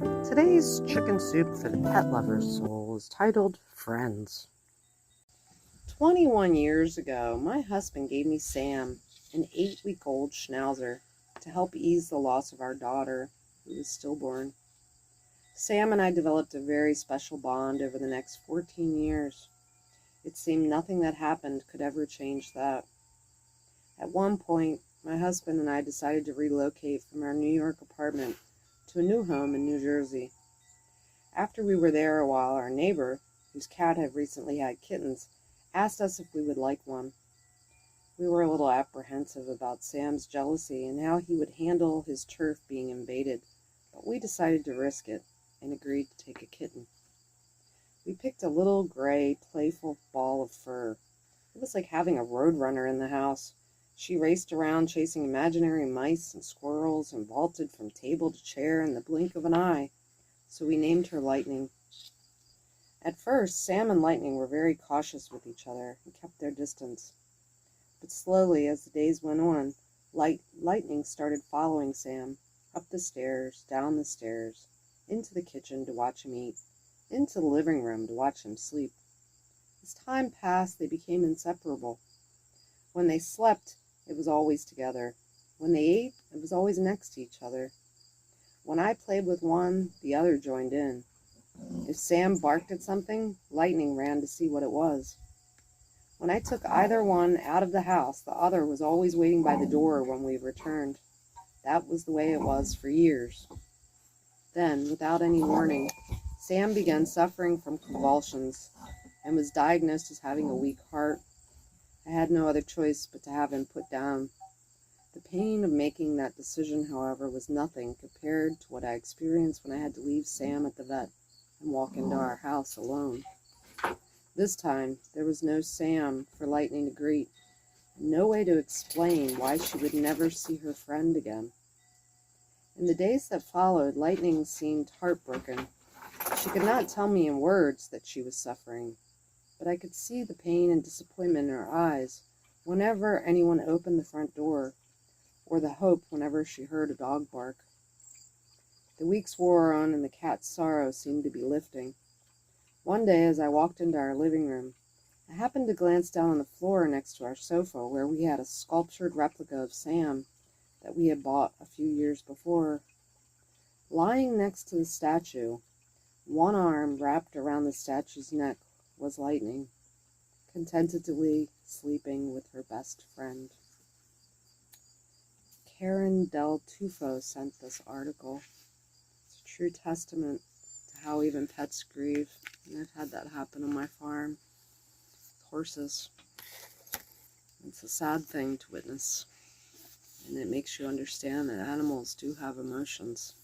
Today's chicken soup for the pet lover's soul is titled Friends. 21 years ago, my husband gave me Sam, an 8-week-old schnauzer, to help ease the loss of our daughter, who was stillborn. Sam and I developed a very special bond over the next 14 years. It seemed nothing that happened could ever change that. At one point, my husband and I decided to relocate from our New York apartment to a new home in New Jersey. After we were there a while, our neighbor, whose cat had recently had kittens, asked us if we would like one. We were a little apprehensive about Sam's jealousy and how he would handle his turf being invaded, but we decided to risk it and agreed to take a kitten. We picked a little gray, playful ball of fur. It was like having a roadrunner in the house. She raced around chasing imaginary mice and squirrels and vaulted from table to chair in the blink of an eye, so we named her Lightning. At first, Sam and Lightning were very cautious with each other and kept their distance. But slowly, as the days went on, Lightning started following Sam, up the stairs, down the stairs, into the kitchen to watch him eat, into the living room to watch him sleep. As time passed, they became inseparable. When they slept, it was always together. When they ate, it was always next to each other. When I played with one, the other joined in. If Sam barked at something, Lightning ran to see what it was. When I took either one out of the house, the other was always waiting by the door when we returned. That was the way it was for years. Then, without any warning, Sam began suffering from convulsions and was diagnosed as having a weak heart. I had no other choice but to have him put down. The pain of making that decision, however, was nothing compared to what I experienced when I had to leave Sam at the vet and walk into our house alone. This time, there was no Sam for Lightning to greet, and no way to explain why she would never see her friend again. In the days that followed, Lightning seemed heartbroken. She could not tell me in words that she was suffering, but I could see the pain and disappointment in her eyes whenever anyone opened the front door, or the hope whenever she heard a dog bark. The weeks wore on and the cat's sorrow seemed to be lifting. One day, as I walked into our living room, I happened to glance down on the floor next to our sofa where we had a sculptured replica of Sam that we had bought a few years before. Lying next to the statue, one arm wrapped around the statue's neck, was Lightning, contentedly sleeping with her best friend. Karen Del Tufo sent this article. It's a true testament to how even pets grieve, and I've had that happen on my farm with horses. It's a sad thing to witness, and it makes you understand that animals do have emotions.